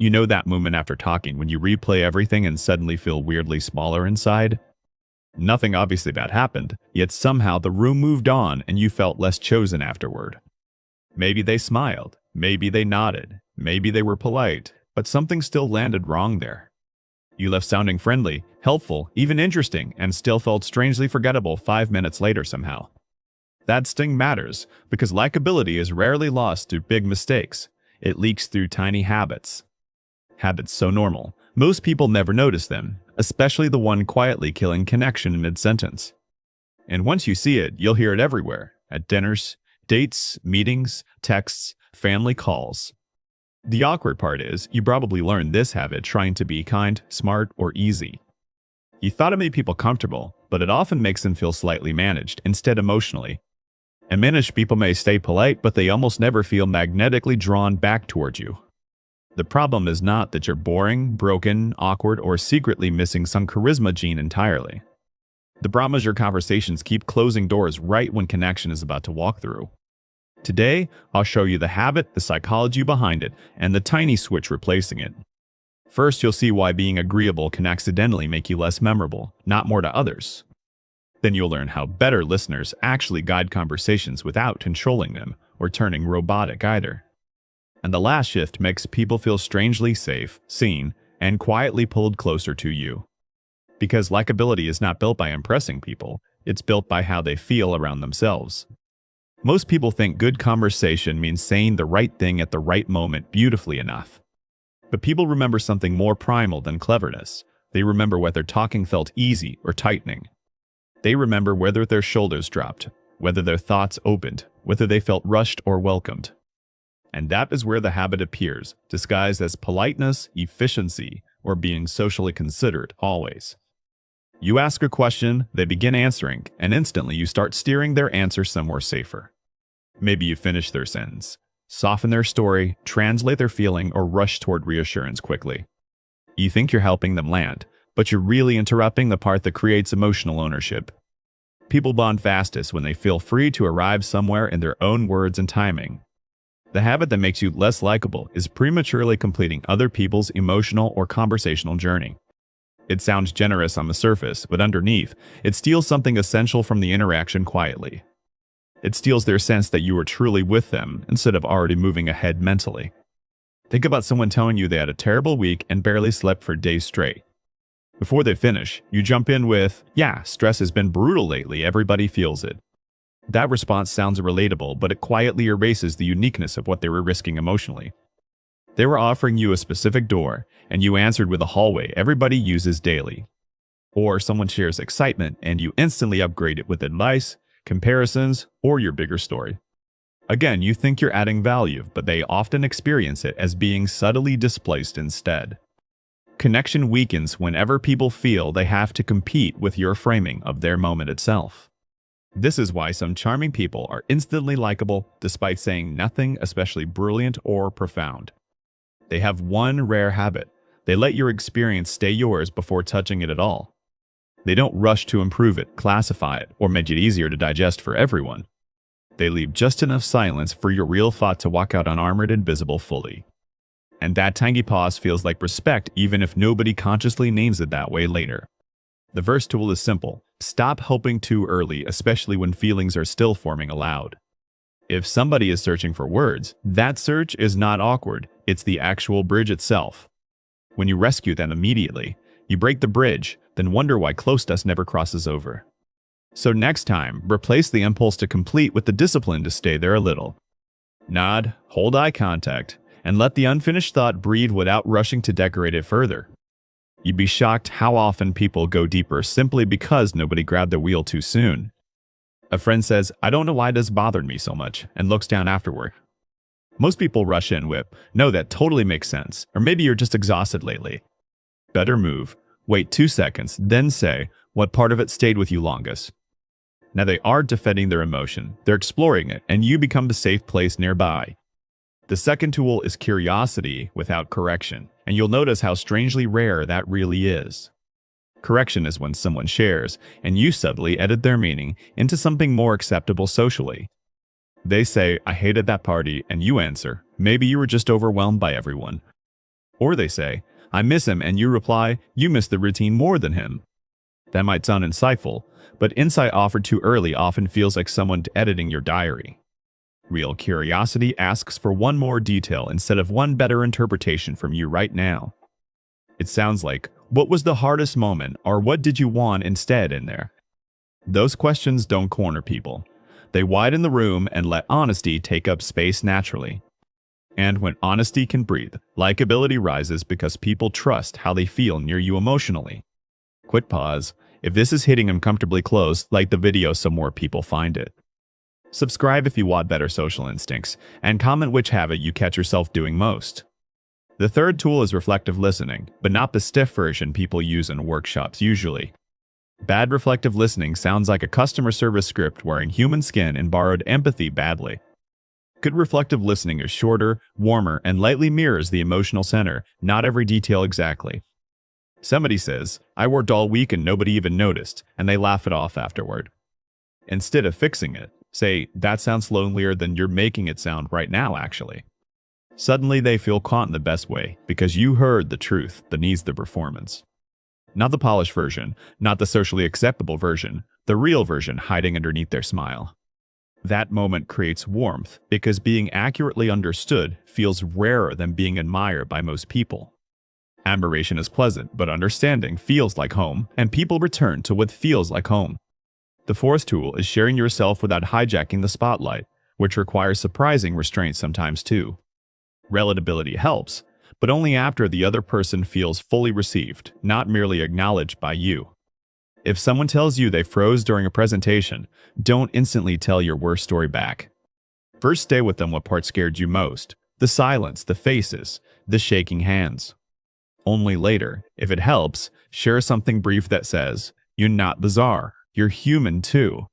You know that moment after talking when you replay everything and suddenly feel weirdly smaller inside? Nothing obviously bad happened, yet somehow the room moved on and you felt less chosen afterward. Maybe they smiled, maybe they nodded, maybe they were polite, but something still landed wrong there. You left sounding friendly, helpful, even interesting, and still felt strangely forgettable 5 minutes later somehow. That sting matters, because likability is rarely lost through big mistakes. It leaks through tiny habits. Habits so normal, most people never notice them, especially the one quietly killing connection mid-sentence. And once you see it, you'll hear it everywhere, at dinners, dates, meetings, texts, family calls. The awkward part is, you probably learned this habit trying to be kind, smart, or easy. You thought it made people comfortable, but it often makes them feel slightly managed, instead emotionally. And managed people may stay polite, but they almost never feel magnetically drawn back towards you. The problem is not that you're boring, broken, awkward, or secretly missing some charisma gene entirely. The problem is your conversations keep closing doors right when connection is about to walk through. Today, I'll show you the habit, the psychology behind it, and the tiny switch replacing it. First, you'll see why being agreeable can accidentally make you less memorable, not more to others. Then you'll learn how better listeners actually guide conversations without controlling them or turning robotic either. And the last shift makes people feel strangely safe, seen, and quietly pulled closer to you. Because likability is not built by impressing people, it's built by how they feel around themselves. Most people think good conversation means saying the right thing at the right moment beautifully enough. But people remember something more primal than cleverness. They remember whether talking felt easy or tightening. They remember whether their shoulders dropped, whether their thoughts opened, whether they felt rushed or welcomed. And that is where the habit appears, disguised as politeness, efficiency, or being socially considerate always. You ask a question, they begin answering, and instantly you start steering their answer somewhere safer. Maybe you finish their sentence, soften their story, translate their feeling, or rush toward reassurance quickly. You think you're helping them land, but you're really interrupting the part that creates emotional ownership. People bond fastest when they feel free to arrive somewhere in their own words and timing. The habit that makes you less likable is prematurely completing other people's emotional or conversational journey. It sounds generous on the surface, but underneath, it steals something essential from the interaction quietly. It steals their sense that you are truly with them instead of already moving ahead mentally. Think about someone telling you they had a terrible week and barely slept for days straight. Before they finish, you jump in with, "Yeah, stress has been brutal lately, everybody feels it." That response sounds relatable, but it quietly erases the uniqueness of what they were risking emotionally. They were offering you a specific door, and you answered with a hallway everybody uses daily. Or someone shares excitement, and you instantly upgrade it with advice, comparisons, or your bigger story. Again, you think you're adding value, but they often experience it as being subtly displaced instead. Connection weakens whenever people feel they have to compete with your framing of their moment itself. This is why some charming people are instantly likable despite saying nothing especially brilliant or profound. They have one rare habit. They let your experience stay yours before touching it at all. They don't rush to improve it, classify it, or make it easier to digest for everyone. They leave just enough silence for your real thought to walk out unarmored and visible fully. And that tiny pause feels like respect even if nobody consciously names it that way later. The first tool is simple. Stop hoping too early, especially when feelings are still forming aloud. If somebody is searching for words, that search is not awkward, it's the actual bridge itself. When you rescue them immediately, you break the bridge, then wonder why closeness never crosses over. So next time, replace the impulse to complete with the discipline to stay there a little. Nod, hold eye contact, and let the unfinished thought breathe without rushing to decorate it further. You'd be shocked how often people go deeper simply because nobody grabbed the wheel too soon. A friend says, "I don't know why this bothered me so much," and looks down afterward. Most people rush in with, "No, that totally makes sense," or maybe you're just exhausted lately. Better move, wait 2 seconds, then say, "What part of it stayed with you longest?" Now they aren't defending their emotion, they're exploring it, and you become the safe place nearby. The second tool is curiosity without correction, and you'll notice how strangely rare that really is. Correction is when someone shares, and you subtly edit their meaning into something more acceptable socially. They say, "I hated that party," and you answer, "Maybe you were just overwhelmed by everyone." Or they say, I miss him, and you reply, you miss the routine more than him. That might sound insightful, but insight offered too early often feels like someone editing your diary. Real curiosity asks for one more detail instead of one better interpretation from you right now. It sounds like, what was the hardest moment, or what did you want instead in there? Those questions don't corner people. They widen the room and let honesty take up space naturally. And when honesty can breathe, likability rises because people trust how they feel near you emotionally. Quick pause. If this is hitting uncomfortably close, like the video so more people find it. Subscribe if you want better social instincts, and comment which habit you catch yourself doing most. The third tool is reflective listening, but not the stiff version people use in workshops usually. Bad reflective listening sounds like a customer service script wearing human skin and borrowed empathy badly. Good reflective listening is shorter, warmer, and lightly mirrors the emotional center, not every detail exactly. Somebody says, I worked all week and nobody even noticed, and they laugh it off afterward. Instead of fixing it, say, that sounds lonelier than you're making it sound right now, actually. Suddenly they feel caught in the best way, because you heard the truth that needs the performance. Not the polished version, not the socially acceptable version, the real version hiding underneath their smile. That moment creates warmth because being accurately understood feels rarer than being admired by most people. Admiration is pleasant, but understanding feels like home, and people return to what feels like home. The fourth tool is sharing yourself without hijacking the spotlight, which requires surprising restraint sometimes too. Relatability helps, but only after the other person feels fully received, not merely acknowledged by you. If someone tells you they froze during a presentation, don't instantly tell your worst story back. First, stay with them what part scared you most: the silence, the faces, the shaking hands. Only later, if it helps, share something brief that says, you're not bizarre, you're human too.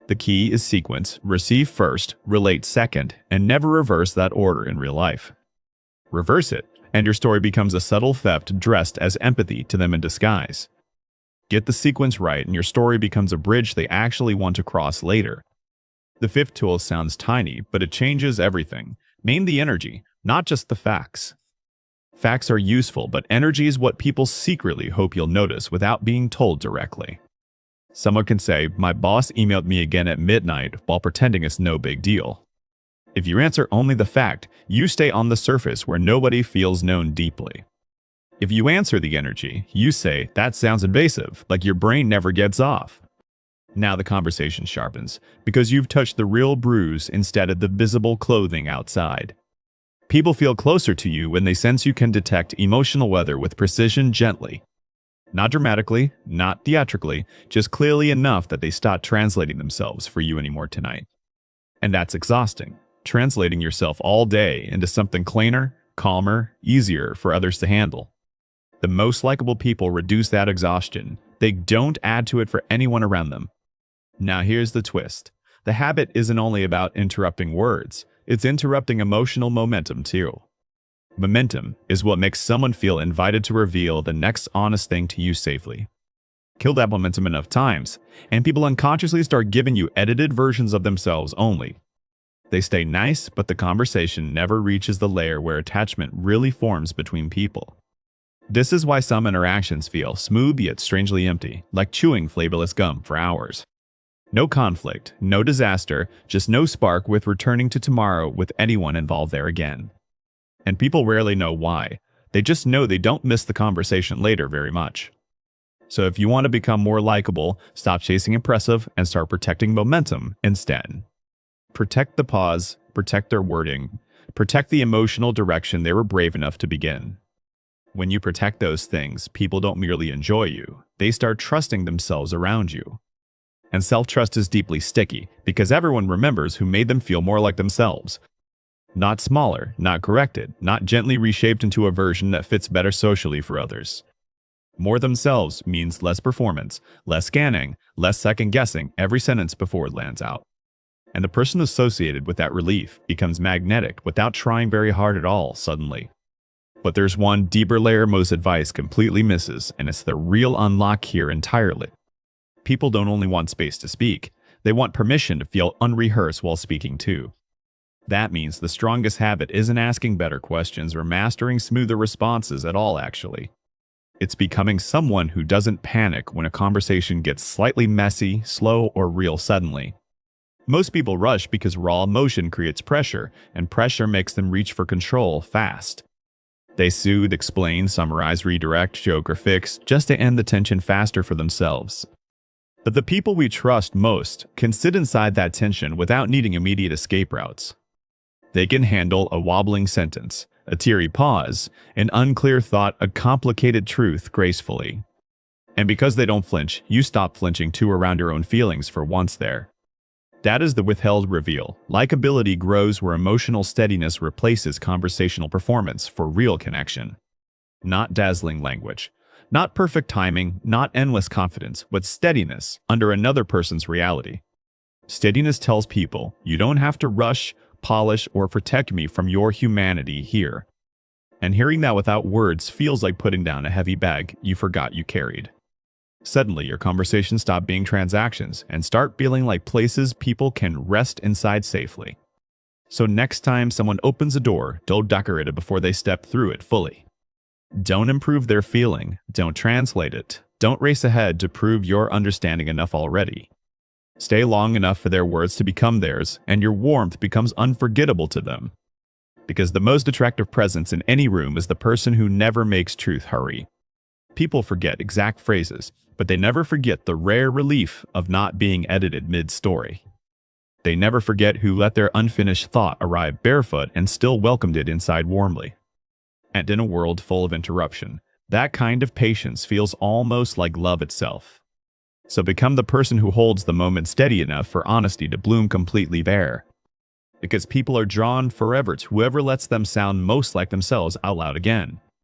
The key is sequence: receive first, relate second, and never reverse that order in real life. Reverse it, and your story becomes a subtle theft dressed as empathy to them in disguise. Get the sequence right, and your story becomes a bridge they actually want to cross later. The fifth tool sounds tiny, but it changes everything. Name the energy, not just the facts. Facts are useful, but energy is what people secretly hope you'll notice without being told directly. Someone can say, my boss emailed me again at midnight, while pretending it's no big deal. If you answer only the fact, you stay on the surface where nobody feels known deeply. If you answer the energy, you say, that sounds invasive, like your brain never gets off. Now the conversation sharpens, because you've touched the real bruise instead of the visible clothing outside. People feel closer to you when they sense you can detect emotional weather with precision gently. Not dramatically, not theatrically, just clearly enough that they stop translating themselves for you anymore tonight. And that's exhausting, translating yourself all day into something cleaner, calmer, easier for others to handle. The most likable people reduce that exhaustion. They don't add to it for anyone around them. Now here's the twist. The habit isn't only about interrupting words, it's interrupting emotional momentum too. Momentum is what makes someone feel invited to reveal the next honest thing to you safely. Kill that momentum enough times, and people unconsciously start giving you edited versions of themselves only. They stay nice, but the conversation never reaches the layer where attachment really forms between people. This is why some interactions feel smooth yet strangely empty, like chewing flavorless gum for hours. No conflict, no disaster, just no spark with returning to tomorrow with anyone involved there again. And people rarely know why. They just know they don't miss the conversation later very much. So if you want to become more likable, stop chasing impressive and start protecting momentum instead. Protect the pause, protect their wording, protect the emotional direction they were brave enough to begin. When you protect those things, people don't merely enjoy you, they start trusting themselves around you. And self-trust is deeply sticky, because everyone remembers who made them feel more like themselves. Not smaller, not corrected, not gently reshaped into a version that fits better socially for others. More themselves means less performance, less scanning, less second-guessing every sentence before it lands out. And the person associated with that relief becomes magnetic without trying very hard at all suddenly. But there's one deeper layer most advice completely misses, and it's the real unlock here entirely. People don't only want space to speak, they want permission to feel unrehearsed while speaking too. That means the strongest habit isn't asking better questions or mastering smoother responses at all, actually. It's becoming someone who doesn't panic when a conversation gets slightly messy, slow, or real suddenly. Most people rush because raw emotion creates pressure, and pressure makes them reach for control fast. They soothe, explain, summarize, redirect, joke, or fix just to end the tension faster for themselves. But the people we trust most can sit inside that tension without needing immediate escape routes. They can handle a wobbling sentence, a teary pause, an unclear thought, a complicated truth gracefully. And because they don't flinch, you stop flinching too around your own feelings for once there. That is the withheld reveal. Likability grows where emotional steadiness replaces conversational performance for real connection. Not dazzling language. Not perfect timing, not endless confidence, but steadiness under another person's reality. Steadiness tells people, you don't have to rush, polish, or protect me from your humanity here. And hearing that without words feels like putting down a heavy bag you forgot you carried. Suddenly, your conversations stop being transactions and start feeling like places people can rest inside safely. So next time someone opens a door, don't decorate it before they step through it fully. Don't improve their feeling, don't translate it, don't race ahead to prove you're understanding enough already. Stay long enough for their words to become theirs, and your warmth becomes unforgettable to them. Because the most attractive presence in any room is the person who never makes truth hurry. People forget exact phrases, but they never forget the rare relief of not being edited mid-story. They never forget who let their unfinished thought arrive barefoot and still welcomed it inside warmly. And in a world full of interruption, that kind of patience feels almost like love itself. So become the person who holds the moment steady enough for honesty to bloom completely bare. Because people are drawn forever to whoever lets them sound most like themselves out loud again.